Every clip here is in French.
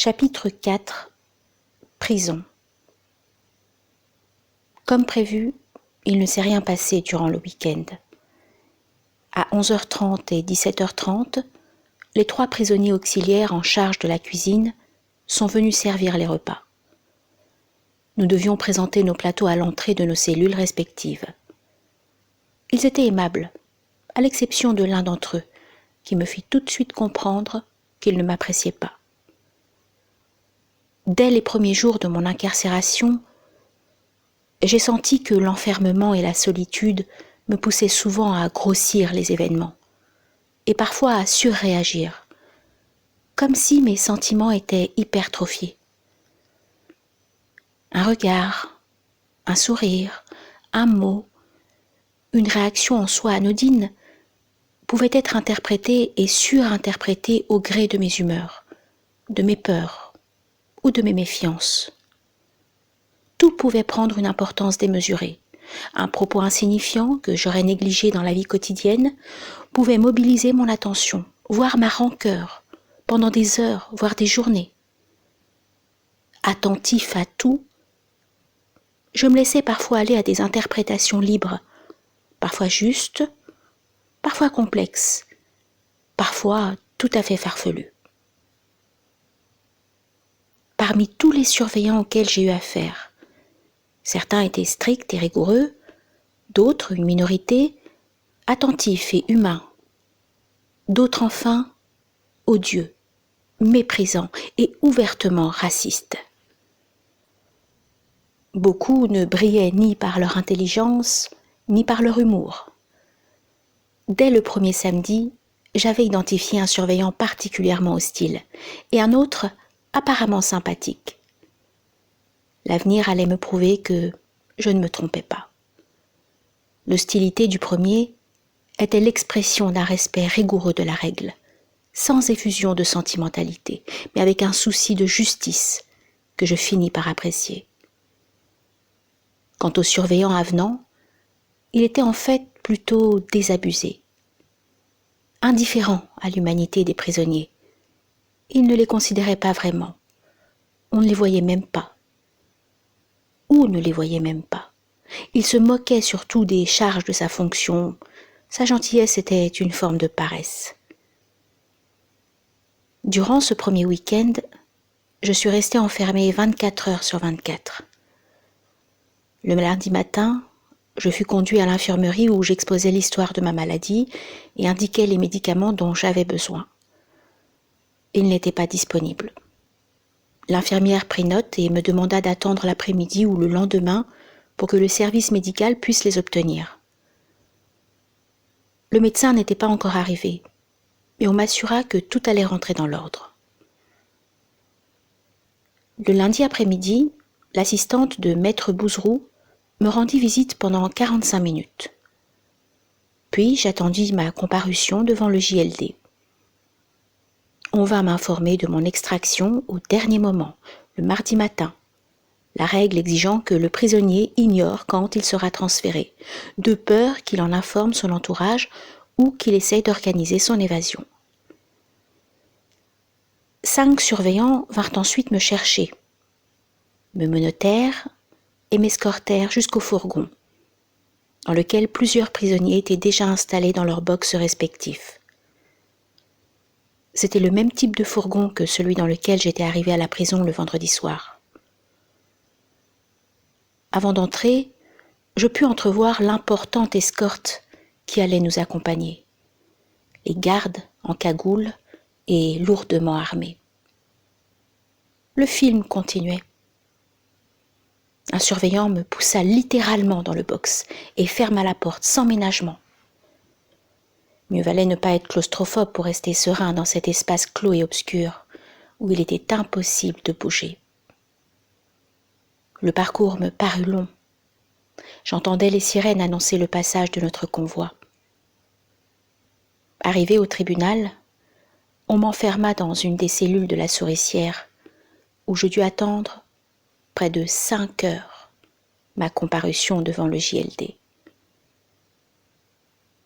Chapitre 4. Prison. Comme prévu, il ne s'est rien passé durant le week-end. À 11h30 et 17h30, les 3 prisonniers auxiliaires en charge de la cuisine sont venus servir les repas. Nous devions présenter nos plateaux à l'entrée de nos cellules respectives. Ils étaient aimables, à l'exception de l'un d'entre eux, qui me fit tout de suite comprendre qu'il ne m'appréciait pas. Dès les premiers jours de mon incarcération, j'ai senti que l'enfermement et la solitude me poussaient souvent à grossir les événements et parfois à surréagir, comme si mes sentiments étaient hypertrophiés. Un regard, un sourire, un mot, une réaction en soi anodine pouvaient être interprétés et surinterprétés au gré de mes humeurs, de mes peurs ou de mes méfiances. Tout pouvait prendre une importance démesurée. Un propos insignifiant que j'aurais négligé dans la vie quotidienne pouvait mobiliser mon attention, voire ma rancœur, pendant des heures, voire des journées. Attentif à tout, je me laissais parfois aller à des interprétations libres, parfois justes, parfois complexes, parfois tout à fait farfelues. Parmi tous les surveillants auxquels j'ai eu affaire, certains étaient stricts et rigoureux, d'autres, une minorité, attentifs et humains, d'autres enfin, odieux, méprisants et ouvertement racistes. Beaucoup ne brillaient ni par leur intelligence, ni par leur humour. Dès le premier samedi, j'avais identifié un surveillant particulièrement hostile et un autre apparemment sympathique. L'avenir allait me prouver que je ne me trompais pas. L'hostilité du premier était l'expression d'un respect rigoureux de la règle, sans effusion de sentimentalité, mais avec un souci de justice que je finis par apprécier. Quant au surveillant avenant, il était en fait plutôt désabusé, indifférent à l'humanité des prisonniers. Il ne les considérait pas vraiment. On ne les voyait même pas. Ou ne les voyait même pas. Il se moquait surtout des charges de sa fonction. Sa gentillesse était une forme de paresse. Durant ce premier week-end, je suis restée enfermée 24 heures sur 24. Le lundi matin, je fus conduite à l'infirmerie où j'exposais l'histoire de ma maladie et indiquais les médicaments dont j'avais besoin. Ils n'étaient pas disponibles. L'infirmière prit note et me demanda d'attendre l'après-midi ou le lendemain pour que le service médical puisse les obtenir. Le médecin n'était pas encore arrivé, mais on m'assura que tout allait rentrer dans l'ordre. Le lundi après-midi, l'assistante de maître Bouzerou me rendit visite pendant 45 minutes. Puis j'attendis ma comparution devant le JLD. On vint m'informer de mon extraction au dernier moment, le mardi matin, la règle exigeant que le prisonnier ignore quand il sera transféré, de peur qu'il en informe son entourage ou qu'il essaye d'organiser son évasion. 5 surveillants vinrent ensuite me chercher, me menottèrent et m'escortèrent jusqu'au fourgon, dans lequel plusieurs prisonniers étaient déjà installés dans leurs box respectifs. C'était le même type de fourgon que celui dans lequel j'étais arrivée à la prison le vendredi soir. Avant d'entrer, je pus entrevoir l'importante escorte qui allait nous accompagner, les gardes en cagoule et lourdement armés. Le film continuait. Un surveillant me poussa littéralement dans le box et ferma la porte sans ménagement. Mieux valait ne pas être claustrophobe pour rester serein dans cet espace clos et obscur où il était impossible de bouger. Le parcours me parut long. J'entendais les sirènes annoncer le passage de notre convoi. Arrivé au tribunal, on m'enferma dans une des cellules de la souricière où je dus attendre près de 5 heures ma comparution devant le JLD.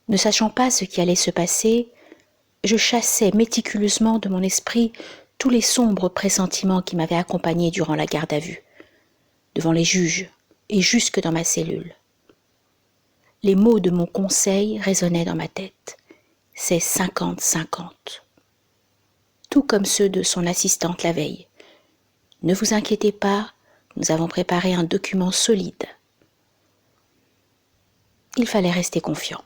Ne sachant pas ce qui allait se passer, je chassais méticuleusement de mon esprit tous les sombres pressentiments qui m'avaient accompagné durant la garde à vue, devant les juges et jusque dans ma cellule. Les mots de mon conseil résonnaient dans ma tête. C'est 50-50. Tout comme ceux de son assistante la veille. Ne vous inquiétez pas, nous avons préparé un document solide. Il fallait rester confiant.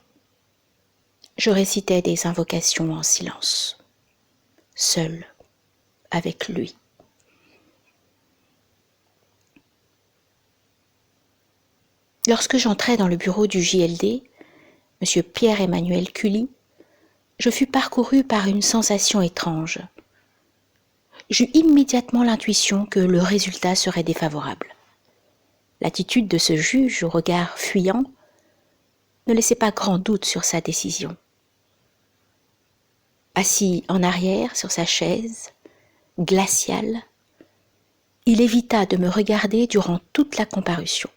Je récitais des invocations en silence, seul, avec lui. Lorsque j'entrai dans le bureau du JLD, M. Pierre-Emmanuel Cully, je fus parcouru par une sensation étrange. J'eus immédiatement l'intuition que le résultat serait défavorable. L'attitude de ce juge, au regard fuyant, ne laissait pas grand doute sur sa décision. Assis en arrière sur sa chaise, glacial, il évita de me regarder durant toute la comparution.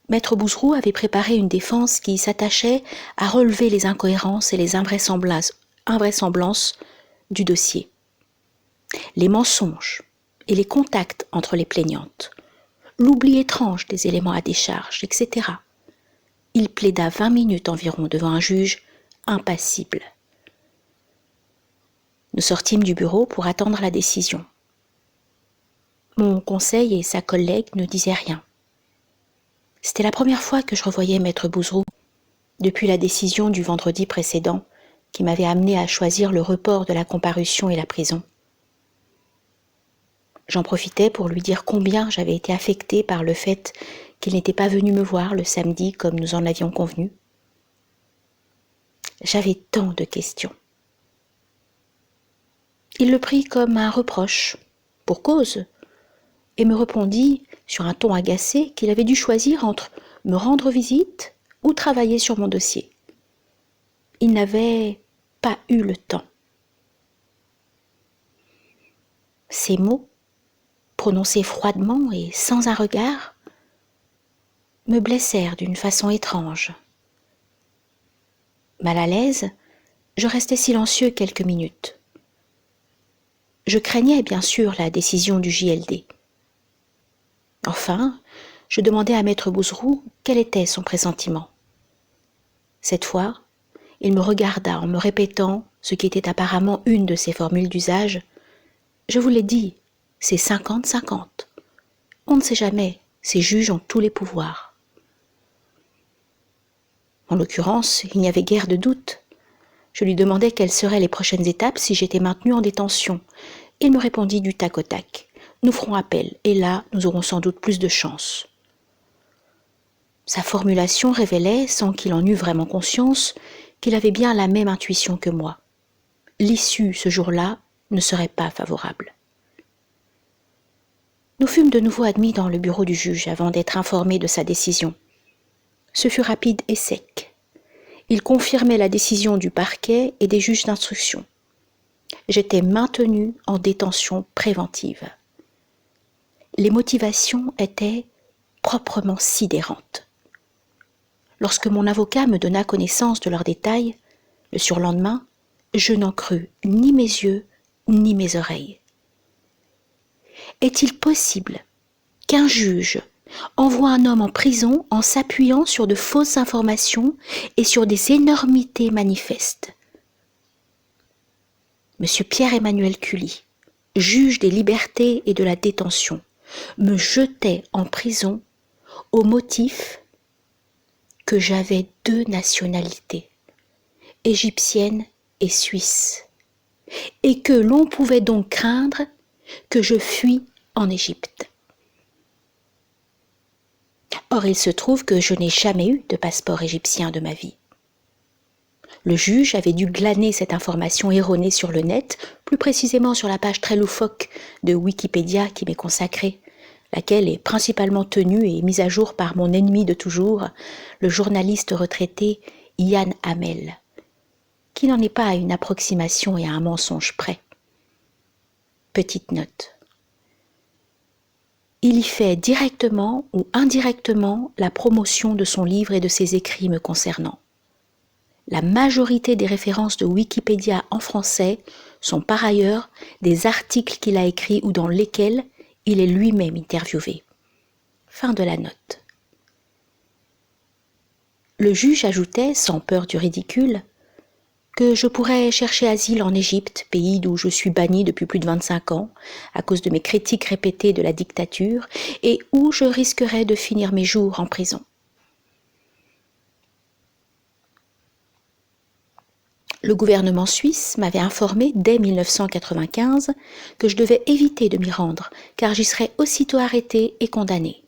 Maître Bouzeroux avait préparé une défense qui s'attachait à relever les incohérences et les invraisemblances du dossier, les mensonges et les contacts entre les plaignantes, l'oubli étrange des éléments à décharge, etc. Il plaida 20 minutes environ devant un juge impassible. Nous sortîmes du bureau pour attendre la décision. Mon conseil et sa collègue ne disaient rien. C'était la première fois que je revoyais Maître Bouzeroux depuis la décision du vendredi précédent qui m'avait amené à choisir le report de la comparution et la prison. J'en profitais pour lui dire combien j'avais été affectée par le fait qu'il n'était pas venu me voir le samedi comme nous en avions convenu. J'avais tant de questions. Il le prit comme un reproche, pour cause, et me répondit, sur un ton agacé, qu'il avait dû choisir entre me rendre visite ou travailler sur mon dossier. Il n'avait pas eu le temps. Ces mots, prononcés froidement et sans un regard, me blessèrent d'une façon étrange. Mal à l'aise, je restai silencieux quelques minutes. Je craignais bien sûr la décision du JLD. Enfin, je demandai à Maître Bouzeroux quel était son pressentiment. Cette fois, il me regarda en me répétant ce qui était apparemment une de ses formules d'usage. Je vous l'ai dit, c'est 50-50. On ne sait jamais, ces juges ont tous les pouvoirs. En l'occurrence, il n'y avait guère de doute. Je lui demandai quelles seraient les prochaines étapes si j'étais maintenue en détention. Il me répondit du tac au tac. Nous ferons appel, et là, nous aurons sans doute plus de chance. Sa formulation révélait, sans qu'il en eût vraiment conscience, qu'il avait bien la même intuition que moi. L'issue, ce jour-là, ne serait pas favorable. Nous fûmes de nouveau admis dans le bureau du juge avant d'être informés de sa décision. Ce fut rapide et sec. Il confirmait la décision du parquet et des juges d'instruction. J'étais maintenue en détention préventive. Les motivations étaient proprement sidérantes. Lorsque mon avocat me donna connaissance de leurs détails, le surlendemain, je n'en crus ni mes yeux ni mes oreilles. Est-il possible qu'un juge envoie un homme en prison en s'appuyant sur de fausses informations et sur des énormités manifestes? Monsieur Pierre-Emmanuel Cully, juge des libertés et de la détention, me jetait en prison au motif que j'avais 2 nationalités, égyptienne et suisse, et que l'on pouvait donc craindre que je fuis en Égypte. Or, il se trouve que je n'ai jamais eu de passeport égyptien de ma vie. Le juge avait dû glaner cette information erronée sur le net, plus précisément sur la page très loufoque de Wikipédia qui m'est consacrée, laquelle est principalement tenue et mise à jour par mon ennemi de toujours, le journaliste retraité Yann Hamel, qui n'en est pas à une approximation et à un mensonge près. Petite note. Il y fait directement ou indirectement la promotion de son livre et de ses écrits me concernant. La majorité des références de Wikipédia en français sont par ailleurs des articles qu'il a écrits ou dans lesquels il est lui-même interviewé. Fin de la note. Le juge ajoutait, sans peur du ridicule, que je pourrais chercher asile en Égypte, pays d'où je suis banni depuis plus de 25 ans, à cause de mes critiques répétées de la dictature, et où je risquerais de finir mes jours en prison. Le gouvernement suisse m'avait informé dès 1995 que je devais éviter de m'y rendre, car j'y serais aussitôt arrêté et condamné.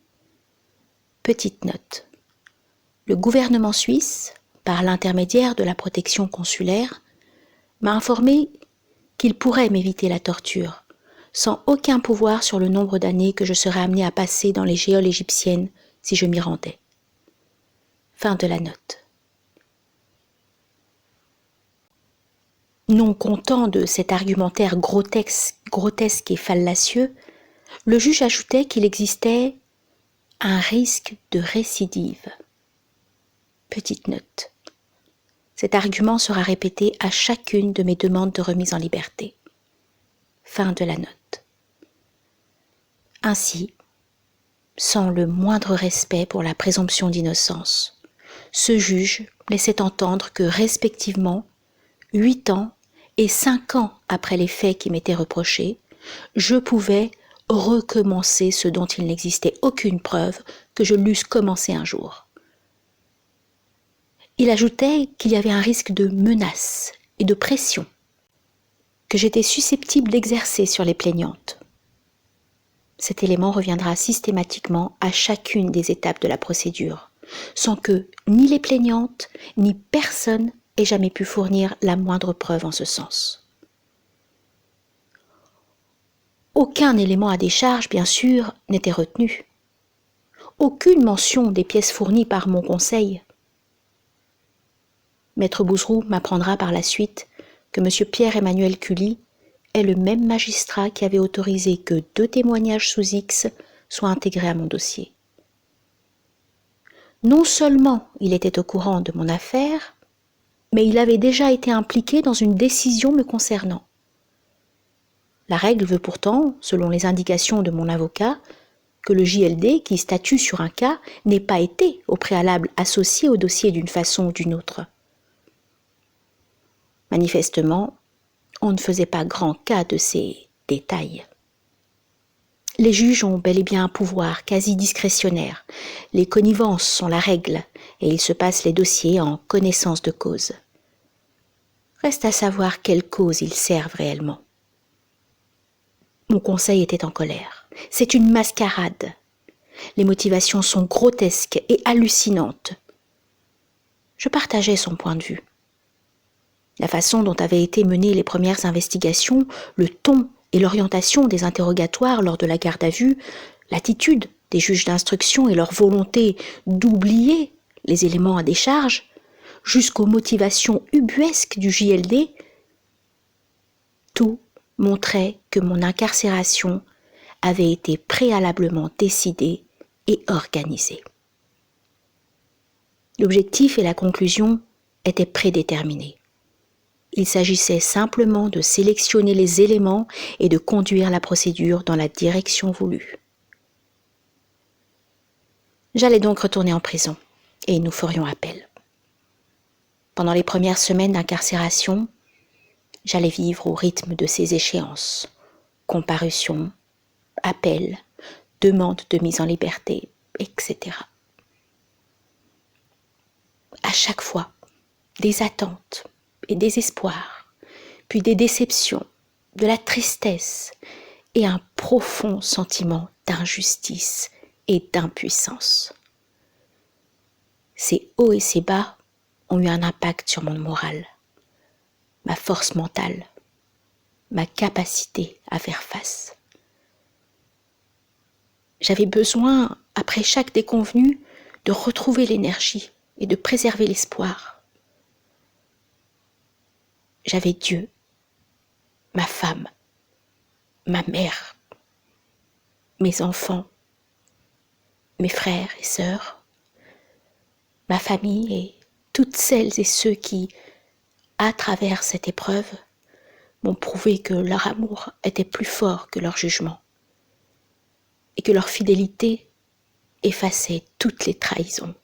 Petite note. Le gouvernement suisse, par l'intermédiaire de la protection consulaire, m'a informé qu'il pourrait m'éviter la torture, sans aucun pouvoir sur le nombre d'années que je serais amené à passer dans les géoles égyptiennes si je m'y rendais. Fin de la note. Non content de cet argumentaire grotesque et fallacieux, le juge ajoutait qu'il existait un risque de récidive. Petite note. Cet argument sera répété à chacune de mes demandes de remise en liberté. Fin de la note. Ainsi, sans le moindre respect pour la présomption d'innocence, ce juge laissait entendre que, respectivement, 8 ans et 5 ans après les faits qui m'étaient reprochés, je pouvais recommencer ce dont il n'existait aucune preuve que je l'eusse commencé un jour. Il ajoutait qu'il y avait un risque de menace et de pression que j'étais susceptible d'exercer sur les plaignantes. Cet élément reviendra systématiquement à chacune des étapes de la procédure, sans que ni les plaignantes ni personne ait jamais pu fournir la moindre preuve en ce sens. Aucun élément à décharge, bien sûr, n'était retenu. Aucune mention des pièces fournies par mon conseil. Maître Bouzeroux m'apprendra par la suite que M. Pierre-Emmanuel Cully est le même magistrat qui avait autorisé que 2 témoignages sous X soient intégrés à mon dossier. Non seulement il était au courant de mon affaire, mais il avait déjà été impliqué dans une décision me concernant. La règle veut pourtant, selon les indications de mon avocat, que le JLD qui statue sur un cas n'ait pas été au préalable associé au dossier d'une façon ou d'une autre. Manifestement, on ne faisait pas grand cas de ces détails. Les juges ont bel et bien un pouvoir quasi discrétionnaire. Les connivences sont la règle et ils se passent les dossiers en connaissance de cause. Reste à savoir quelle cause ils servent réellement. Mon conseil était en colère. C'est une mascarade. Les motivations sont grotesques et hallucinantes. Je partageais son point de vue. La façon dont avaient été menées les premières investigations, le ton et l'orientation des interrogatoires lors de la garde à vue, l'attitude des juges d'instruction et leur volonté d'oublier les éléments à décharge, jusqu'aux motivations ubuesques du JLD, tout montrait que mon incarcération avait été préalablement décidée et organisée. L'objectif et la conclusion étaient prédéterminés. Il s'agissait simplement de sélectionner les éléments et de conduire la procédure dans la direction voulue. J'allais donc retourner en prison et nous ferions appel. Pendant les premières semaines d'incarcération, j'allais vivre au rythme de ces échéances. Comparution, appel, demande de mise en liberté, etc. À chaque fois, des attentes et des espoirs, puis des déceptions, de la tristesse et un profond sentiment d'injustice et d'impuissance. Ces hauts et ces bas ont eu un impact sur mon moral, ma force mentale, ma capacité à faire face. J'avais besoin, après chaque déconvenue, de retrouver l'énergie et de préserver l'espoir. J'avais Dieu, ma femme, ma mère, mes enfants, mes frères et sœurs, ma famille et toutes celles et ceux qui, à travers cette épreuve, m'ont prouvé que leur amour était plus fort que leur jugement et que leur fidélité effaçait toutes les trahisons.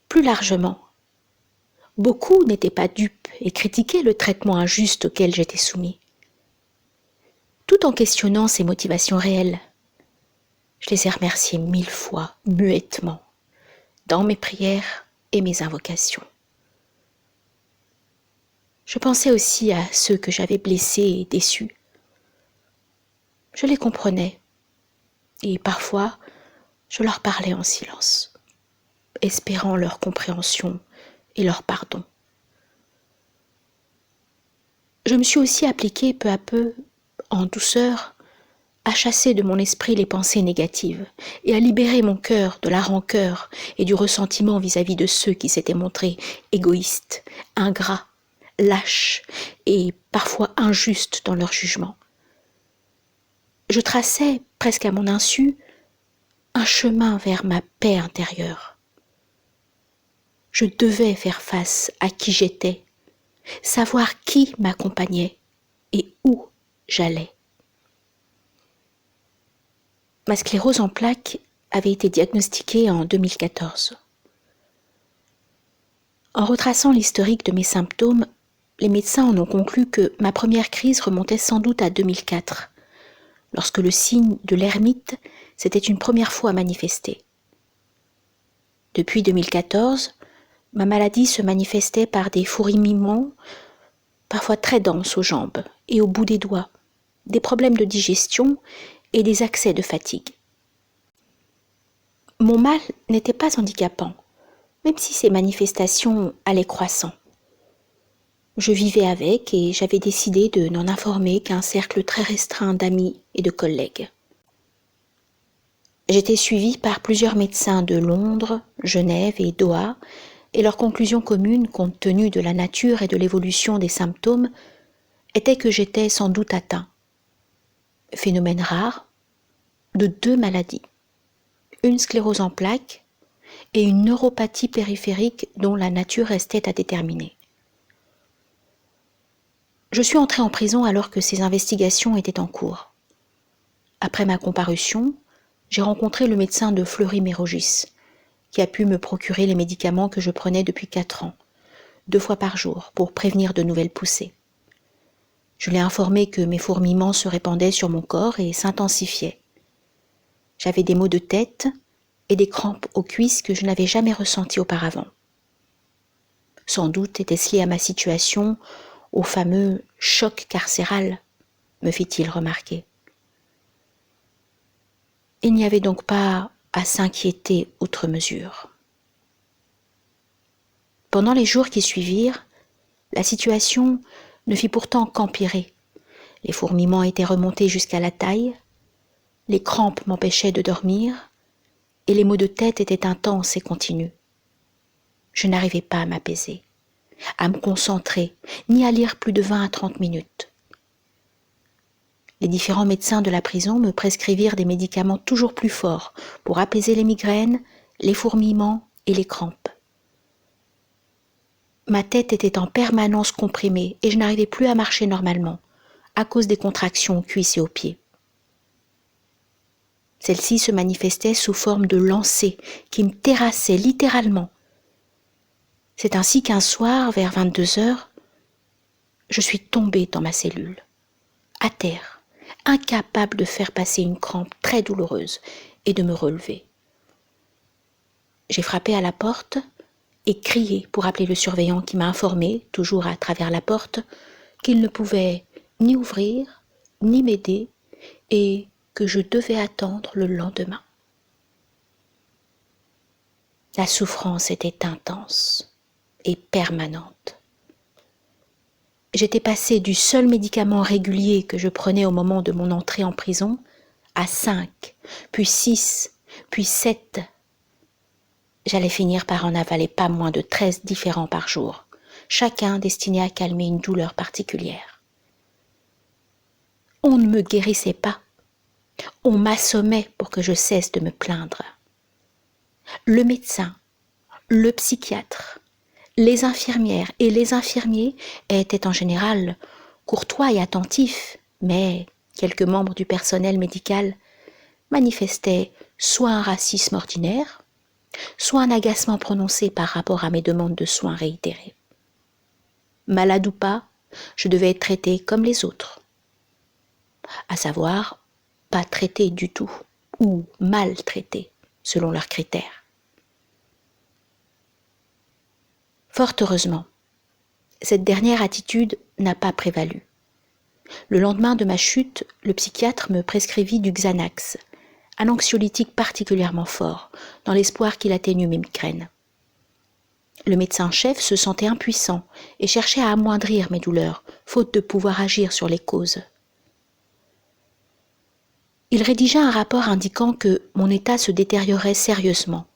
Plus largement, beaucoup n'étaient pas dupes et critiquaient le traitement injuste auquel j'étais soumis. Tout en questionnant ces motivations réelles, je les ai remerciés 1000 fois, muettement, dans mes prières et mes invocations. Je pensais aussi à ceux que j'avais blessés et déçus. Je les comprenais et parfois je leur parlais en silence, espérant leur compréhension et leur pardon. Je me suis aussi appliquée peu à peu, en douceur, à chasser de mon esprit les pensées négatives et à libérer mon cœur de la rancœur et du ressentiment vis-à-vis de ceux qui s'étaient montrés égoïstes, ingrats, lâches et parfois injustes dans leur jugement. Je traçais, presque à mon insu, un chemin vers ma paix intérieure. Je devais faire face à qui j'étais, savoir qui m'accompagnait et où j'allais. Ma sclérose en plaques avait été diagnostiquée en 2014. En retraçant l'historique de mes symptômes, les médecins en ont conclu que ma première crise remontait sans doute à 2004, lorsque le signe de l'hermite s'était une première fois manifesté. Depuis 2014, ma maladie se manifestait par des fourmillements, parfois très denses aux jambes et au bout des doigts, des problèmes de digestion et des accès de fatigue. Mon mal n'était pas handicapant, même si ces manifestations allaient croissant. Je vivais avec et j'avais décidé de n'en informer qu'un cercle très restreint d'amis et de collègues. J'étais suivie par plusieurs médecins de Londres, Genève et Doha, et leur conclusion commune, compte tenu de la nature et de l'évolution des symptômes, était que j'étais sans doute atteint. Phénomène rare, de 2 maladies, une sclérose en plaques et une neuropathie périphérique dont la nature restait à déterminer. Je suis entrée en prison alors que ces investigations étaient en cours. Après ma comparution, j'ai rencontré le médecin de Fleury-Mérogis, qui a pu me procurer les médicaments que je prenais depuis 4 ans, 2 fois par jour, pour prévenir de nouvelles poussées. Je l'ai informé que mes fourmillements se répandaient sur mon corps et s'intensifiaient. J'avais des maux de tête et des crampes aux cuisses que je n'avais jamais ressenties auparavant. Sans doute était-ce lié à ma situation, au fameux choc carcéral, me fit-il remarquer. Il n'y avait donc pas à s'inquiéter outre mesure. Pendant les jours qui suivirent, la situation ne fit pourtant qu'empirer. Les fourmillements étaient remontés jusqu'à la taille, les crampes m'empêchaient de dormir, et les maux de tête étaient intenses et continus. Je n'arrivais pas à m'apaiser, à me concentrer, ni à lire plus de 20 à 30 minutes. Les différents médecins de la prison me prescrivirent des médicaments toujours plus forts pour apaiser les migraines, les fourmillements et les crampes. Ma tête était en permanence comprimée et je n'arrivais plus à marcher normalement, à cause des contractions aux cuisses et aux pieds. Celles-ci se manifestaient sous forme de lancers qui me terrassaient littéralement. C'est ainsi qu'un soir, vers 22 heures, je suis tombée dans ma cellule, à terre, incapable de faire passer une crampe très douloureuse et de me relever. J'ai frappé à la porte et crié pour appeler le surveillant qui m'a informé, toujours à travers la porte, qu'il ne pouvait ni ouvrir, ni m'aider et que je devais attendre le lendemain. La souffrance était intense et permanente. J'étais passée du seul médicament régulier que je prenais au moment de mon entrée en prison à 5, puis 6, puis 7. J'allais finir par en avaler pas moins de 13 différents par jour, chacun destiné à calmer une douleur particulière. On ne me guérissait pas. On m'assommait pour que je cesse de me plaindre. Le médecin, Le psychiatre, les infirmières et les infirmiers étaient en général courtois et attentifs, mais quelques membres du personnel médical manifestaient soit un racisme ordinaire, soit un agacement prononcé par rapport à mes demandes de soins réitérées. Malade ou pas, je devais être traitée comme les autres, à savoir pas traitée du tout ou mal traitée selon leurs critères. Fort heureusement, cette dernière attitude n'a pas prévalu. Le lendemain de ma chute, le psychiatre me prescrivit du Xanax, un anxiolytique particulièrement fort, dans l'espoir qu'il atténue mes migraines. Le médecin-chef se sentait impuissant et cherchait à amoindrir mes douleurs, faute de pouvoir agir sur les causes. Il rédigea un rapport indiquant que mon état se détériorait sérieusement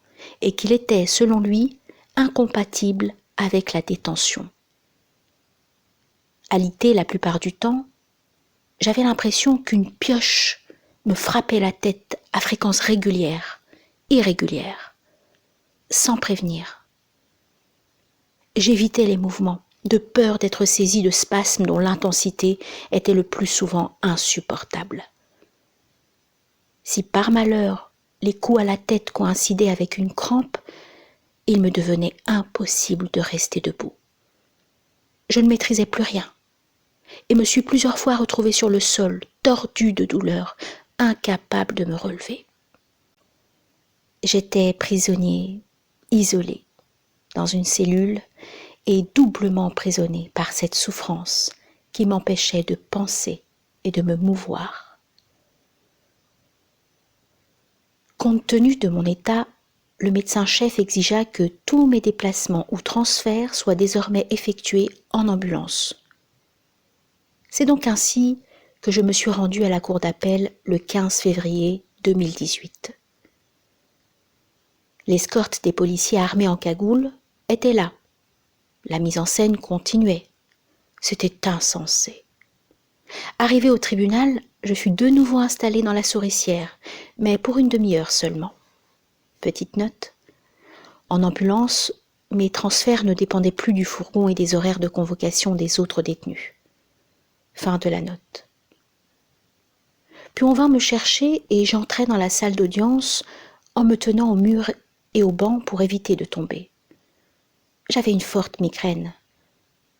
et qu'il était, selon lui, incompatible avec la détention. Alité la plupart du temps, j'avais l'impression qu'une pioche me frappait la tête à fréquence régulière, irrégulière, sans prévenir. J'évitais les mouvements, de peur d'être saisie de spasmes dont l'intensité était le plus souvent insupportable. Si par malheur les coups à la tête coïncidaient avec une crampe, il me devenait impossible de rester debout. Je ne maîtrisais plus rien et me suis plusieurs fois retrouvée sur le sol, tordue de douleur, incapable de me relever. J'étais prisonnier, isolé, dans une cellule et doublement emprisonné par cette souffrance qui m'empêchait de penser et de me mouvoir. Compte tenu de mon état, le médecin-chef exigea que tous mes déplacements ou transferts soient désormais effectués en ambulance. C'est donc ainsi que je me suis rendue à la cour d'appel le 15 février 2018. L'escorte des policiers armés en cagoule était là. La mise en scène continuait. C'était insensé. Arrivée au tribunal, je fus de nouveau installée dans la souricière, mais pour une demi-heure seulement. Petite note, en ambulance, mes transferts ne dépendaient plus du fourgon et des horaires de convocation des autres détenus. Fin de la note. Puis on vint me chercher et j'entrai dans la salle d'audience en me tenant au mur et au banc pour éviter de tomber. J'avais une forte migraine,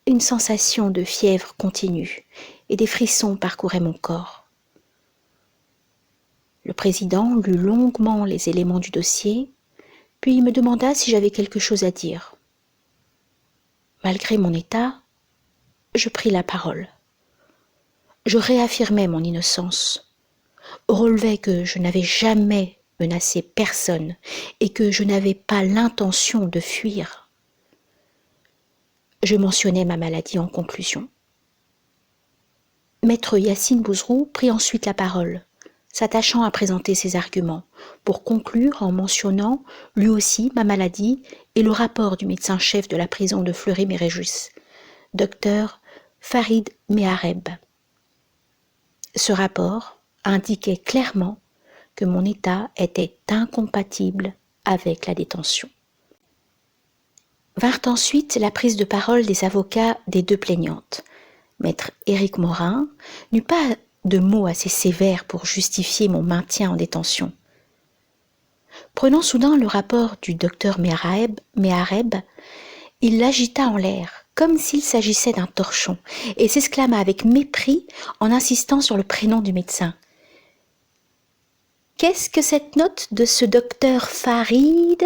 une sensation de fièvre continue et des frissons parcouraient mon corps. Le président lut longuement les éléments du dossier, puis il me demanda si j'avais quelque chose à dire. Malgré mon état, je pris la parole. Je réaffirmais mon innocence, relevais que je n'avais jamais menacé personne et que je n'avais pas l'intention de fuir. Je mentionnais ma maladie en conclusion. Maître Yacine Bouzrou prit ensuite la parole, s'attachant à présenter ses arguments, pour conclure en mentionnant lui aussi ma maladie et le rapport du médecin-chef de la prison de Fleury-Mérogis, Dr Farid Mehareb. Ce rapport indiquait clairement que mon état était incompatible avec la détention. Vinrent ensuite la prise de parole des avocats des deux plaignantes. Maître Éric Morin n'eut pas de mots assez sévères pour justifier mon maintien en détention. Prenant soudain le rapport du docteur Mehareb, il l'agita en l'air, comme s'il s'agissait d'un torchon, et s'exclama avec mépris en insistant sur le prénom du médecin. « Qu'est-ce que cette note de ce docteur Farid ?»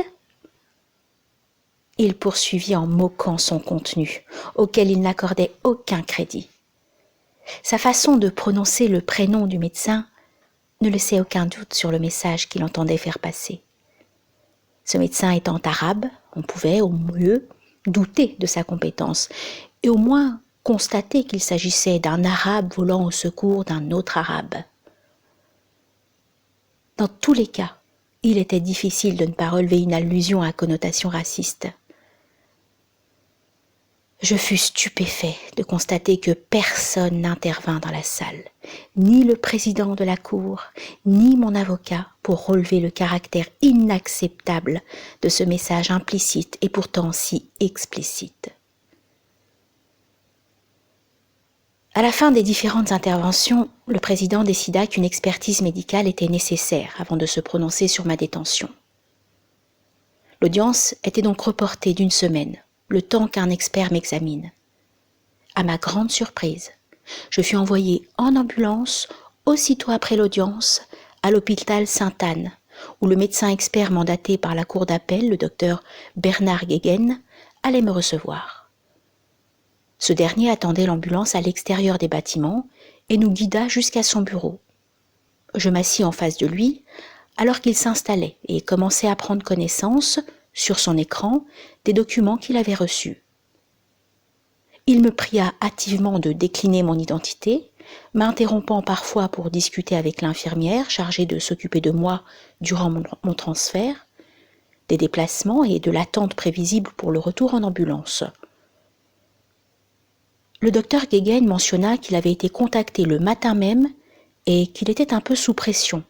Il poursuivit en moquant son contenu, auquel il n'accordait aucun crédit. Sa façon de prononcer le prénom du médecin ne laissait aucun doute sur le message qu'il entendait faire passer. Ce médecin étant arabe, on pouvait, au mieux, douter de sa compétence, et au moins constater qu'il s'agissait d'un arabe volant au secours d'un autre arabe. Dans tous les cas, il était difficile de ne pas relever une allusion à connotation raciste. Je fus stupéfait de constater que personne n'intervint dans la salle, ni le président de la cour, ni mon avocat, pour relever le caractère inacceptable de ce message implicite et pourtant si explicite. À la fin des différentes interventions, le président décida qu'une expertise médicale était nécessaire avant de se prononcer sur ma détention. L'audience était donc reportée d'1 semaine, le temps qu'un expert m'examine. À ma grande surprise, je fus envoyée en ambulance aussitôt après l'audience à l'hôpital Sainte-Anne, où le médecin expert mandaté par la cour d'appel, le docteur Bernard Guéguen, allait me recevoir. Ce dernier attendait l'ambulance à l'extérieur des bâtiments et nous guida jusqu'à son bureau. Je m'assis en face de lui alors qu'il s'installait et commençait à prendre connaissance, sur son écran, des documents qu'il avait reçus. Il me pria hâtivement de décliner mon identité, m'interrompant parfois pour discuter avec l'infirmière chargée de s'occuper de moi durant mon transfert, des déplacements et de l'attente prévisible pour le retour en ambulance. Le docteur Guéguen mentionna qu'il avait été contacté le matin même et qu'il était un peu sous pression.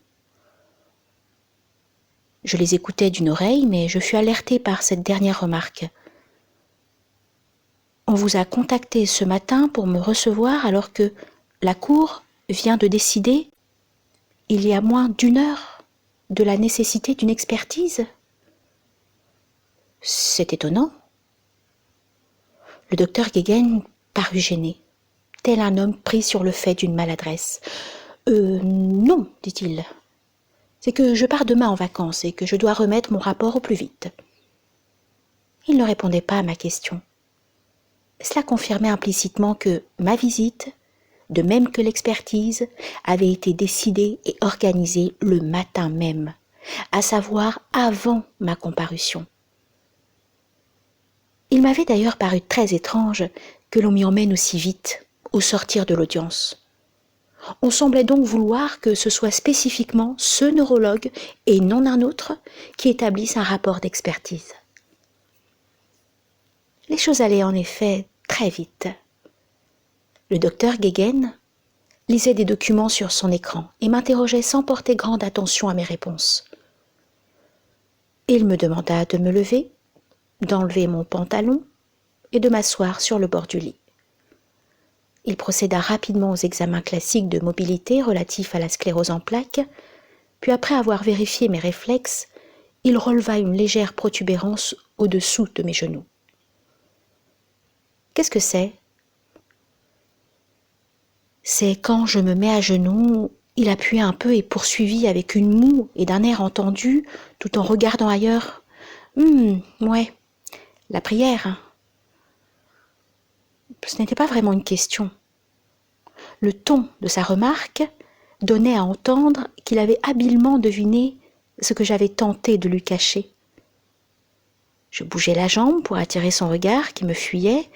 Je les écoutais d'une oreille, mais je fus alertée par cette dernière remarque. « On vous a contacté ce matin pour me recevoir alors que la Cour vient de décider, il y a moins d'1 heure, de la nécessité d'une expertise ?» C'est étonnant. Le docteur Guéguen parut gêné, tel un homme pris sur le fait d'une maladresse. « Non, dit-il. C'est que je pars demain en vacances et que je dois remettre mon rapport au plus vite. » Il ne répondait pas à ma question. Cela confirmait implicitement que ma visite, de même que l'expertise, avait été décidée et organisée le matin même, à savoir avant ma comparution. Il m'avait d'ailleurs paru très étrange que l'on m'y emmène aussi vite, au sortir de l'audience. On semblait donc vouloir que ce soit spécifiquement ce neurologue et non un autre qui établisse un rapport d'expertise. Les choses allaient en effet très vite. Le docteur Guéguen lisait des documents sur son écran et m'interrogeait sans porter grande attention à mes réponses. Il me demanda de me lever, d'enlever mon pantalon et de m'asseoir sur le bord du lit. Il procéda rapidement aux examens classiques de mobilité relatifs à la sclérose en plaques, puis après avoir vérifié mes réflexes, il releva une légère protubérance au-dessous de mes genoux. « Qu'est-ce que c'est ?» ?»« C'est quand je me mets à genoux, il appuyait un peu et poursuivit avec une moue et d'un air entendu, tout en regardant ailleurs. « Ouais, la prière. Hein. » Ce n'était pas vraiment une question. Le ton de sa remarque donnait à entendre qu'il avait habilement deviné ce que j'avais tenté de lui cacher. Je bougeai la jambe pour attirer son regard qui me fuyait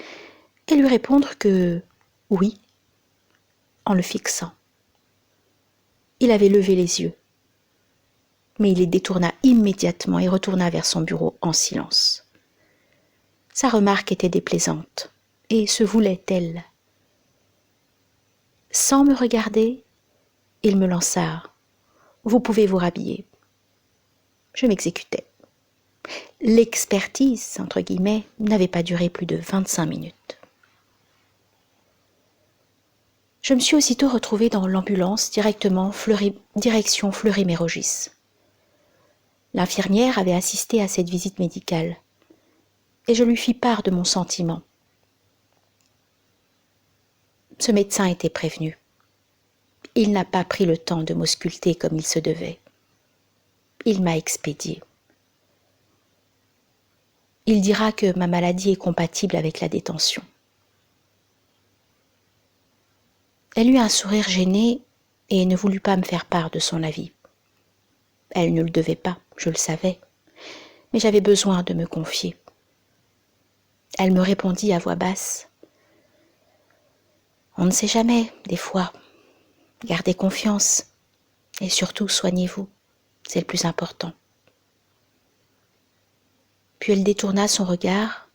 et lui répondre que oui, en le fixant. Il avait levé les yeux, mais il les détourna immédiatement et retourna vers son bureau en silence. Sa remarque était déplaisante et se voulait telle. Sans me regarder, il me lança « Vous pouvez vous rhabiller ». Je m'exécutais. L'expertise, entre guillemets, n'avait pas duré plus de 25 minutes. Je me suis aussitôt retrouvée dans l'ambulance direction Fleury-Mérogis. L'infirmière avait assisté à cette visite médicale et je lui fis part de mon sentiment. Ce médecin était prévenu. Il n'a pas pris le temps de m'ausculter comme il se devait. Il m'a expédiée. Il dira que ma maladie est compatible avec la détention. Elle eut un sourire gêné et ne voulut pas me faire part de son avis. Elle ne le devait pas, je le savais, mais j'avais besoin de me confier. Elle me répondit à voix basse. « On ne sait jamais, des fois. Gardez confiance et surtout soignez-vous, c'est le plus important. » Puis elle détourna son regard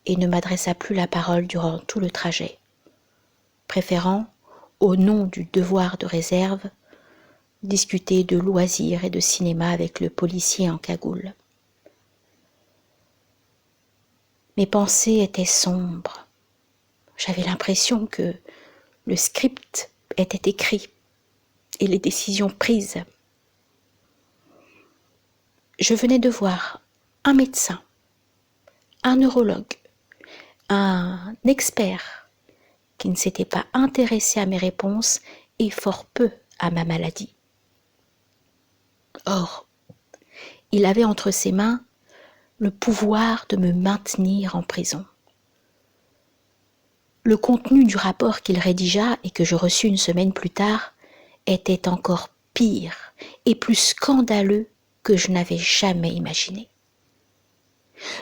et ne m'adressa plus la parole durant tout le trajet, préférant, au nom du devoir de réserve, discuter de loisirs et de cinéma avec le policier en cagoule. Mes pensées étaient sombres. J'avais l'impression que le script était écrit et les décisions prises. Je venais de voir un médecin, un neurologue, un expert qui ne s'était pas intéressé à mes réponses et fort peu à ma maladie. Or, il avait entre ses mains le pouvoir de me maintenir en prison. Le contenu du rapport qu'il rédigea et que je reçus une semaine plus tard était encore pire et plus scandaleux que je n'avais jamais imaginé.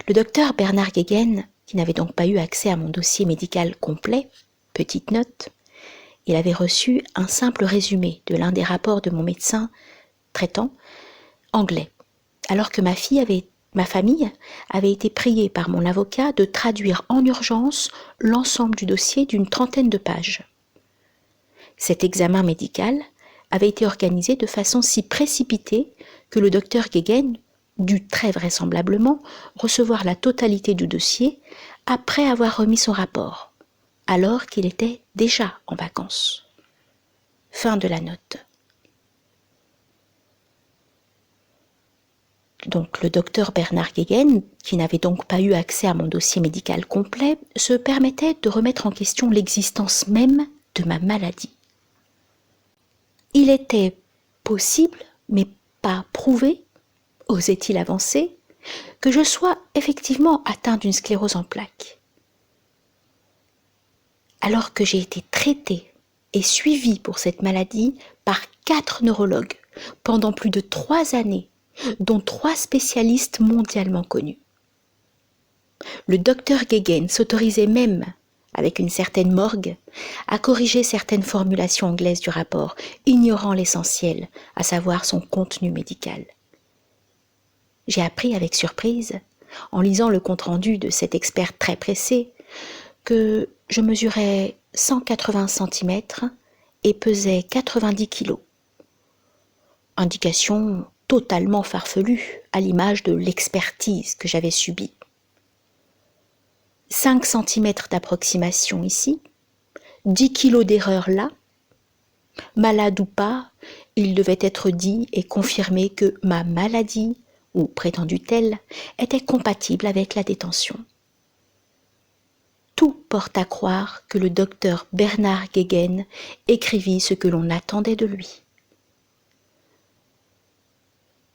Le docteur Bernard Guéguen, qui n'avait donc pas eu accès à mon dossier médical complet, petite note, il avait reçu un simple résumé de l'un des rapports de mon médecin traitant anglais, alors que ma famille avait été priée par mon avocat de traduire en urgence l'ensemble du dossier d'une 30aine de pages. Cet examen médical avait été organisé de façon si précipitée que le docteur Guéguen dut très vraisemblablement recevoir la totalité du dossier après avoir remis son rapport, alors qu'il était déjà en vacances. Fin de la note. Donc le docteur Bernard Guéguen, qui n'avait donc pas eu accès à mon dossier médical complet, se permettait de remettre en question l'existence même de ma maladie. Il était possible, mais pas prouvé, osait-il avancer, que je sois effectivement atteint d'une sclérose en plaques. Alors que j'ai été traitée et suivie pour cette maladie par 4 neurologues pendant plus de 3 années, dont 3 spécialistes mondialement connus. Le docteur Guéguen s'autorisait même, avec une certaine morgue, à corriger certaines formulations anglaises du rapport, ignorant l'essentiel, à savoir son contenu médical. J'ai appris avec surprise, en lisant le compte-rendu de cet expert très pressé, que je mesurais 180 cm et pesais 90 kg. Indication totalement farfelue, à l'image de l'expertise que j'avais subie. 5 cm d'approximation ici, 10 kg d'erreur là. Malade ou pas, il devait être dit et confirmé que ma maladie, ou prétendue telle, était compatible avec la détention. Tout porte à croire que le docteur Bernard Guéguen écrivit ce que l'on attendait de lui.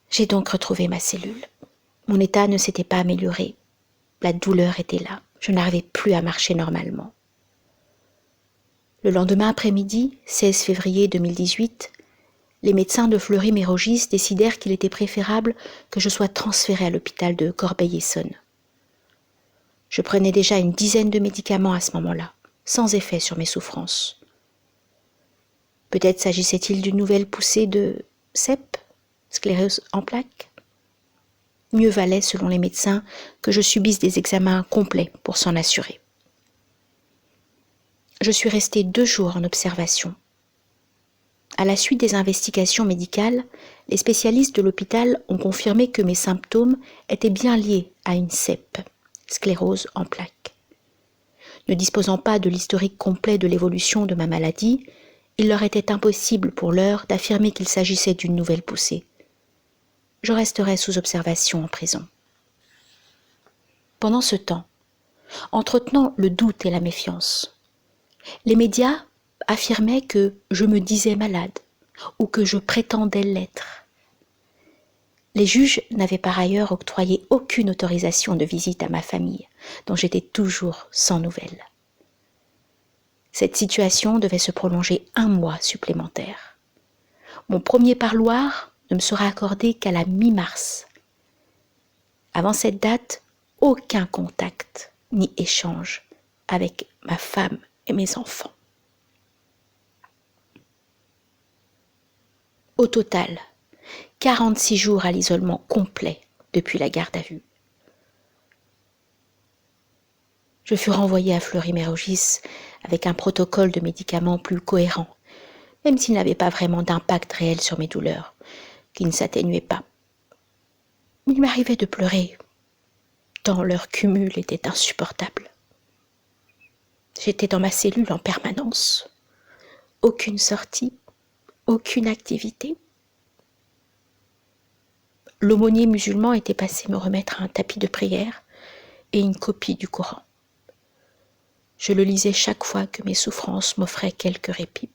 J'ai donc retrouvé ma cellule. Mon état ne s'était pas amélioré. La douleur était là. Je n'arrivais plus à marcher normalement. Le lendemain après-midi, 16 février 2018, les médecins de Fleury-Mérogis décidèrent qu'il était préférable que je sois transférée à l'hôpital de Corbeil-Essonnes. Je prenais déjà une dizaine de médicaments à ce moment-là, sans effet sur mes souffrances. Peut-être s'agissait-il d'une nouvelle poussée de CEP, sclérose en plaques. Mieux valait, selon les médecins, que je subisse des examens complets pour s'en assurer. Je suis restée 2 jours en observation. À la suite des investigations médicales, les spécialistes de l'hôpital ont confirmé que mes symptômes étaient bien liés à une CEP, sclérose en plaques. Ne disposant pas de l'historique complet de l'évolution de ma maladie, il leur était impossible pour l'heure d'affirmer qu'il s'agissait d'une nouvelle poussée. Je resterai sous observation en prison. Pendant ce temps, entretenant le doute et la méfiance, les médias affirmaient que je me disais malade ou que je prétendais l'être. Les juges n'avaient par ailleurs octroyé aucune autorisation de visite à ma famille, dont j'étais toujours sans nouvelles. Cette situation devait se prolonger 1 mois supplémentaire. Mon premier parloir ne me sera accordé qu'à la mi-mars. Avant cette date, aucun contact ni échange avec ma femme et mes enfants. Au total, 46 jours à l'isolement complet depuis la garde à vue. Je fus renvoyée à Fleury-Mérogis avec un protocole de médicaments plus cohérent, même s'il n'avait pas vraiment d'impact réel sur mes douleurs, qui ne s'atténuaient pas. Il m'arrivait de pleurer, tant leur cumul était insupportable. J'étais dans ma cellule en permanence. Aucune sortie, aucune activité. L'aumônier musulman était passé me remettre un tapis de prière et une copie du Coran. Je le lisais chaque fois que mes souffrances m'offraient quelques répits.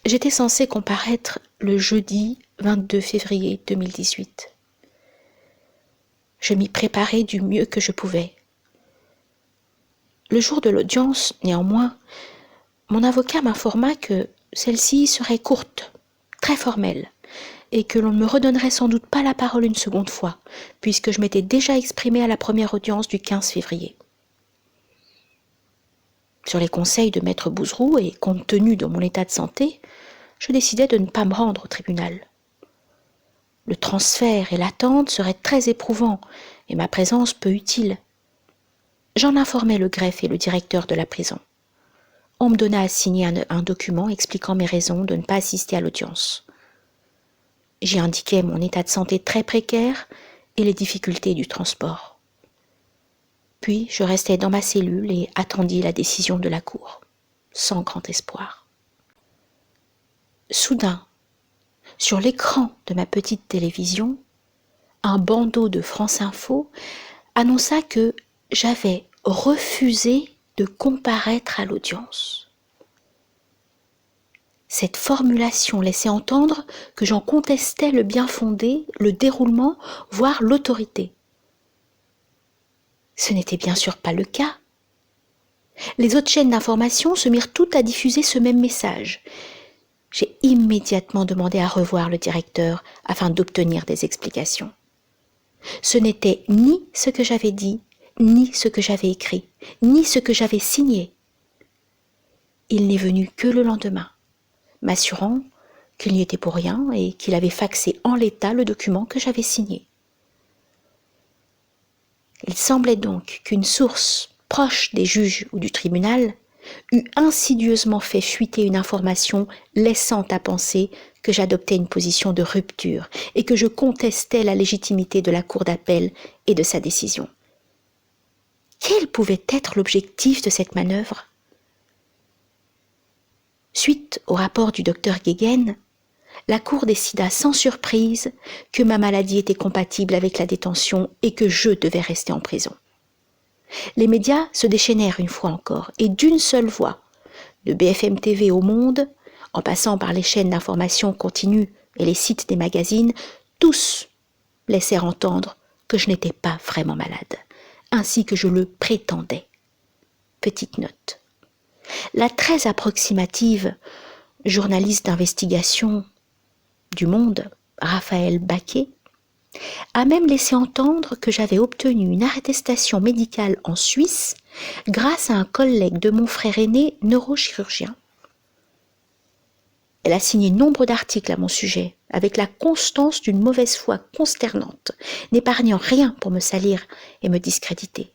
J'étais censée comparaître le jeudi 22 février 2018. Je m'y préparais du mieux que je pouvais. Le jour de l'audience, néanmoins, mon avocat m'informa que celle-ci serait courte, très formelle, et que l'on ne me redonnerait sans doute pas la parole une seconde fois, puisque je m'étais déjà exprimée à la première audience du 15 février. Sur les conseils de maître Bouzeroux et compte tenu de mon état de santé, je décidai de ne pas me rendre au tribunal. Le transfert et l'attente seraient très éprouvants et ma présence peu utile. J'en informai le greffe et le directeur de la prison. On me donna à signer un document expliquant mes raisons de ne pas assister à l'audience. J'y indiquai mon état de santé très précaire et les difficultés du transport. Puis je restai dans ma cellule et attendis la décision de la cour, sans grand espoir. Soudain, sur l'écran de ma petite télévision, un bandeau de France Info annonça que j'avais refusé de comparaître à l'audience. Cette formulation laissait entendre que j'en contestais le bien-fondé, le déroulement, voire l'autorité. Ce n'était bien sûr pas le cas. Les autres chaînes d'information se mirent toutes à diffuser ce même message. J'ai immédiatement demandé à revoir le directeur afin d'obtenir des explications. Ce n'était ni ce que j'avais dit, ni ce que j'avais écrit, ni ce que j'avais signé. Il n'est venu que le lendemain, m'assurant qu'il n'y était pour rien et qu'il avait faxé en l'état le document que j'avais signé. Il semblait donc qu'une source proche des juges ou du tribunal eût insidieusement fait fuiter une information laissant à penser que j'adoptais une position de rupture et que je contestais la légitimité de la cour d'appel et de sa décision. Quel pouvait être l'objectif de cette manœuvre ? Suite au rapport du docteur Guéguen, la Cour décida sans surprise que ma maladie était compatible avec la détention et que je devais rester en prison. Les médias se déchaînèrent une fois encore, et d'une seule voix, de BFM TV au Monde, en passant par les chaînes d'information continue et les sites des magazines, tous laissèrent entendre que je n'étais pas vraiment malade, ainsi que je le prétendais. Petite note. La très approximative journaliste d'investigation du Monde, Raphaël Baquet, a même laissé entendre que j'avais obtenu une attestation médicale en Suisse grâce à un collègue de mon frère aîné neurochirurgien. Elle a signé nombre d'articles à mon sujet, avec la constance d'une mauvaise foi consternante, n'épargnant rien pour me salir et me discréditer.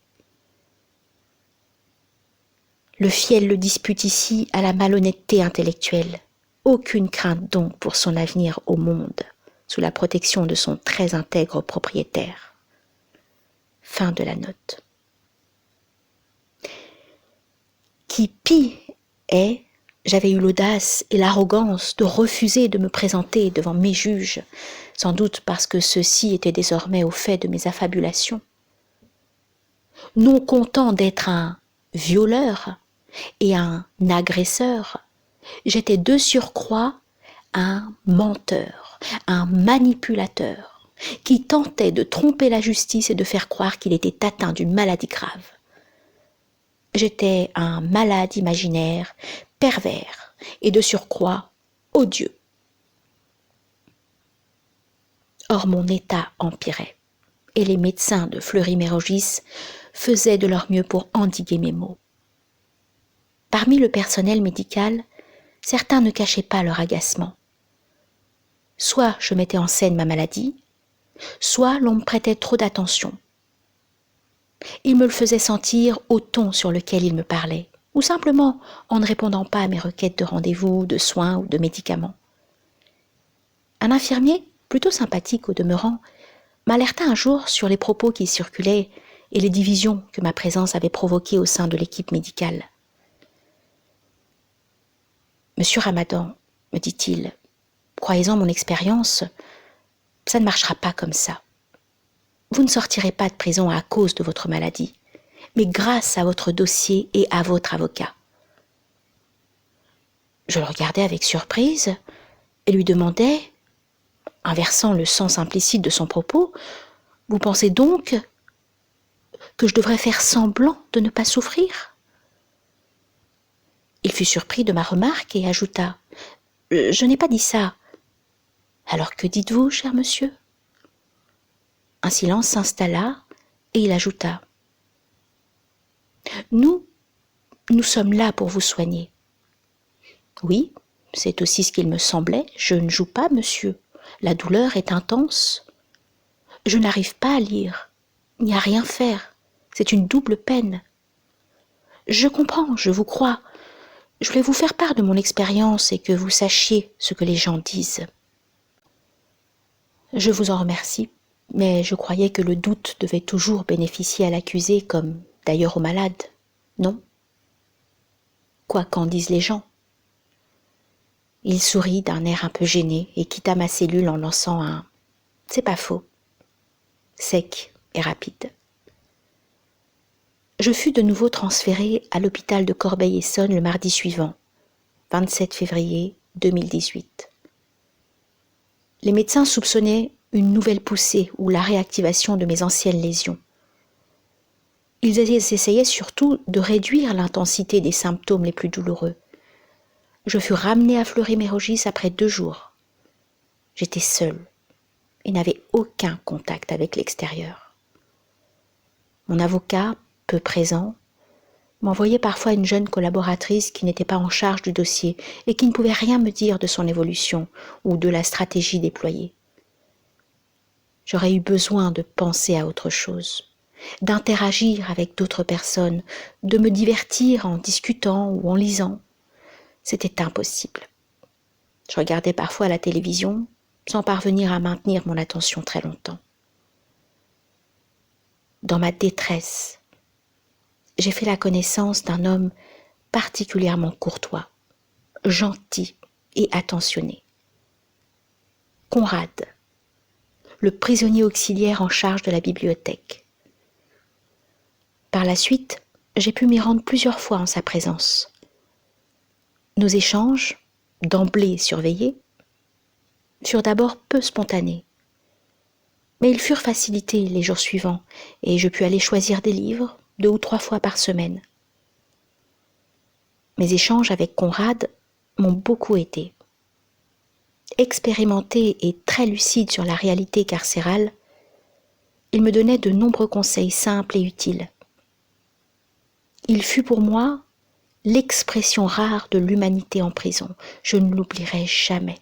Le fiel le dispute ici à la malhonnêteté intellectuelle. Aucune crainte donc pour son avenir au monde, sous la protection de son très intègre propriétaire. Fin de la note. Qui pis est, j'avais eu l'audace et l'arrogance de refuser de me présenter devant mes juges, sans doute parce que ceux-ci étaient désormais au fait de mes affabulations. Non content d'être un violeur et un agresseur, j'étais de surcroît un menteur, un manipulateur, qui tentait de tromper la justice et de faire croire qu'il était atteint d'une maladie grave. J'étais un malade imaginaire, pervers et de surcroît odieux. Or mon état empirait, et les médecins de Fleury-Mérogis faisaient de leur mieux pour endiguer mes maux. Parmi le personnel médical, certains ne cachaient pas leur agacement. Soit je mettais en scène ma maladie, soit l'on me prêtait trop d'attention. Il me le faisait sentir au ton sur lequel il me parlait, ou simplement en ne répondant pas à mes requêtes de rendez-vous, de soins ou de médicaments. Un infirmier, plutôt sympathique au demeurant, m'alerta un jour sur les propos qui circulaient et les divisions que ma présence avait provoquées au sein de l'équipe médicale. « Monsieur Ramadan, me dit-il, croyez-en mon expérience, ça ne marchera pas comme ça. Vous ne sortirez pas de prison à cause de votre maladie, mais grâce à votre dossier et à votre avocat. » Je le regardais avec surprise et lui demandais, inversant le sens implicite de son propos, « Vous pensez donc que je devrais faire semblant de ne pas souffrir ?» Il fut surpris de ma remarque et ajouta, « Je n'ai pas dit ça. » « Alors que dites-vous, cher monsieur ?» Un silence s'installa et il ajouta, « Nous sommes là pour vous soigner. » Oui, c'est aussi ce qu'il me semblait, je ne joue pas, monsieur. La douleur est intense. Je n'arrive pas à lire, ni à rien faire. C'est une double peine. Je comprends, je vous crois. Je voulais vous faire part de mon expérience et que vous sachiez ce que les gens disent. Je vous en remercie, mais je croyais que le doute devait toujours bénéficier à l'accusé comme d'ailleurs au malade, non? Quoi qu'en disent les gens. Il sourit d'un air un peu gêné et quitta ma cellule en lançant un « c'est pas faux », sec et rapide. Je fus de nouveau transférée à l'hôpital de Corbeil-Essonnes le mardi suivant, 27 février 2018. Les médecins soupçonnaient une nouvelle poussée ou la réactivation de mes anciennes lésions. Ils essayaient surtout de réduire l'intensité des symptômes les plus douloureux. Je fus ramenée à Fleury-Mérogis après 2 jours. J'étais seule et n'avais aucun contact avec l'extérieur. Mon avocat, peu présent, m'envoyait parfois une jeune collaboratrice qui n'était pas en charge du dossier et qui ne pouvait rien me dire de son évolution ou de la stratégie déployée. J'aurais eu besoin de penser à autre chose, d'interagir avec d'autres personnes, de me divertir en discutant ou en lisant. C'était impossible. Je regardais parfois la télévision sans parvenir à maintenir mon attention très longtemps. Dans ma détresse, j'ai fait la connaissance d'un homme particulièrement courtois, gentil et attentionné. Conrad, le prisonnier auxiliaire en charge de la bibliothèque. Par la suite, j'ai pu m'y rendre plusieurs fois en sa présence. Nos échanges, d'emblée surveillés, furent d'abord peu spontanés. Mais ils furent facilités les jours suivants et je pus aller choisir des livres 2 ou 3 fois par semaine. Mes échanges avec Conrad m'ont beaucoup aidé. Expérimenté et très lucide sur la réalité carcérale, il me donnait de nombreux conseils simples et utiles. Il fut pour moi l'expression rare de l'humanité en prison. Je ne l'oublierai jamais.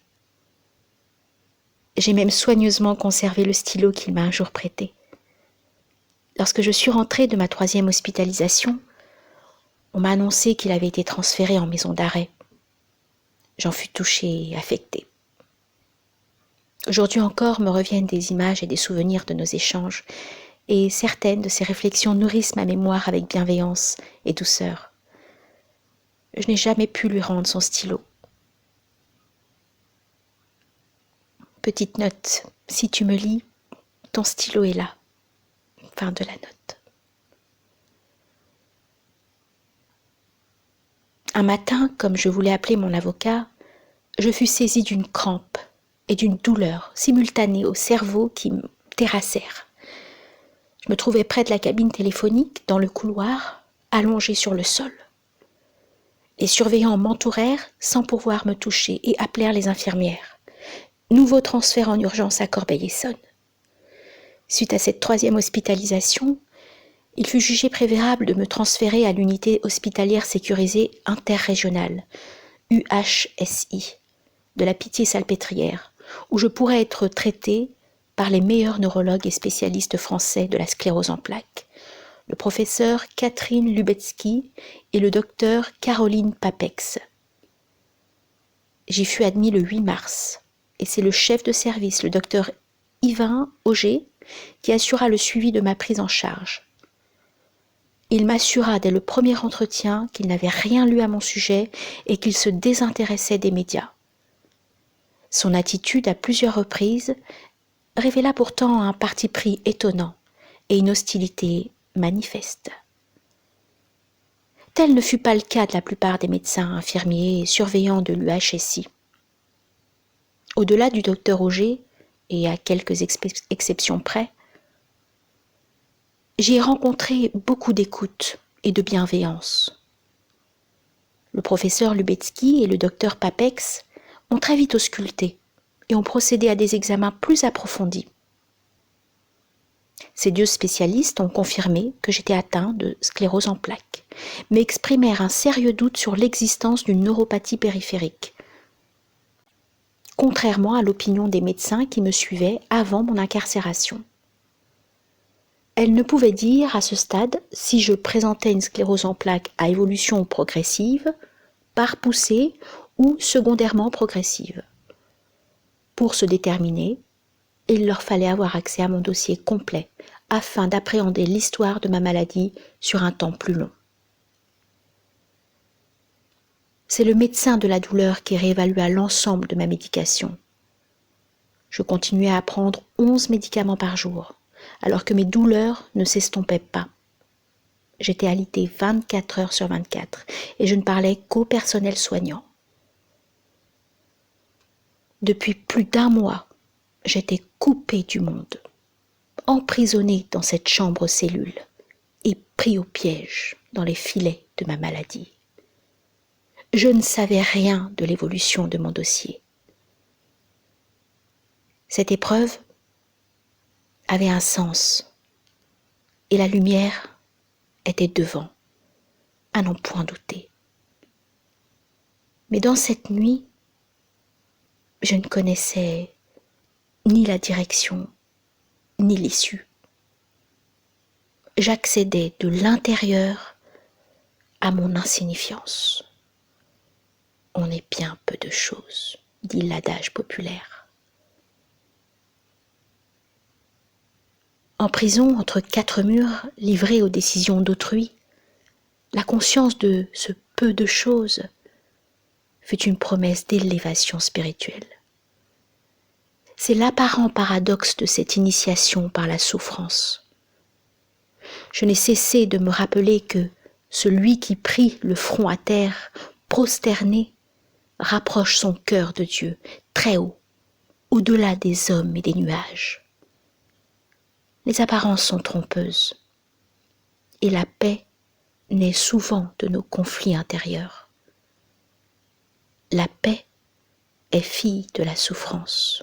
J'ai même soigneusement conservé le stylo qu'il m'a un jour prêté. Lorsque je suis rentrée de ma 3e hospitalisation, on m'a annoncé qu'il avait été transféré en maison d'arrêt. J'en fus touchée et affectée. Aujourd'hui encore me reviennent des images et des souvenirs de nos échanges, et certaines de ces réflexions nourrissent ma mémoire avec bienveillance et douceur. Je n'ai jamais pu lui rendre son stylo. Petite note, si tu me lis, ton stylo est là. Fin de la note. Un matin, comme je voulais appeler mon avocat, je fus saisie d'une crampe et d'une douleur simultanée au cerveau qui me terrassèrent. Je me trouvais près de la cabine téléphonique, dans le couloir, allongée sur le sol. Les surveillants m'entourèrent sans pouvoir me toucher et appelèrent les infirmières. Nouveau transfert en urgence à Corbeil-Essonnes. Suite à cette 3e hospitalisation, il fut jugé préférable de me transférer à l'unité hospitalière sécurisée interrégionale, UHSI, de la Pitié-Salpêtrière, où je pourrais être traitée par les meilleurs neurologues et spécialistes français de la sclérose en plaques, le professeur Catherine Lubetsky et le docteur Caroline Papex. J'y fus admis le 8 mars, et c'est le chef de service, le docteur Yvain Auger, qui assura le suivi de ma prise en charge. Il m'assura dès le premier entretien qu'il n'avait rien lu à mon sujet et qu'il se désintéressait des médias. Son attitude à plusieurs reprises révéla pourtant un parti pris étonnant et une hostilité manifeste. Tel ne fut pas le cas de la plupart des médecins, infirmiers et surveillants de l'UHSI. Au-delà du docteur Auger, et à quelques exceptions près, j'y ai rencontré beaucoup d'écoute et de bienveillance. Le professeur Lubetsky et le docteur Papex ont très vite ausculté et ont procédé à des examens plus approfondis. Ces deux spécialistes ont confirmé que j'étais atteint de sclérose en plaques, mais exprimèrent un sérieux doute sur l'existence d'une neuropathie périphérique, contrairement à l'opinion des médecins qui me suivaient avant mon incarcération. Elle ne pouvait dire à ce stade si je présentais une sclérose en plaques à évolution progressive, par poussée ou secondairement progressive. Pour se déterminer, il leur fallait avoir accès à mon dossier complet afin d'appréhender l'histoire de ma maladie sur un temps plus long. C'est le médecin de la douleur qui réévalua l'ensemble de ma médication. Je continuais à prendre 11 médicaments par jour, alors que mes douleurs ne s'estompaient pas. J'étais alitée 24 heures sur 24 et je ne parlais qu'au personnel soignant. Depuis plus d'1 mois, j'étais coupée du monde, emprisonnée dans cette chambre-cellule et pris au piège dans les filets de ma maladie. Je ne savais rien de l'évolution de mon dossier. Cette épreuve avait un sens et la lumière était devant, à n'en point douter. Mais dans cette nuit, je ne connaissais ni la direction, ni l'issue. J'accédais de l'intérieur à mon insignifiance. On est bien peu de choses, dit l'adage populaire. En prison, entre 4 murs, livré aux décisions d'autrui, la conscience de ce peu de choses fut une promesse d'élévation spirituelle. C'est l'apparent paradoxe de cette initiation par la souffrance. Je n'ai cessé de me rappeler que celui qui prie le front à terre, prosterné, rapproche son cœur de Dieu, très haut, au-delà des hommes et des nuages. Les apparences sont trompeuses, et la paix naît souvent de nos conflits intérieurs. La paix est fille de la souffrance.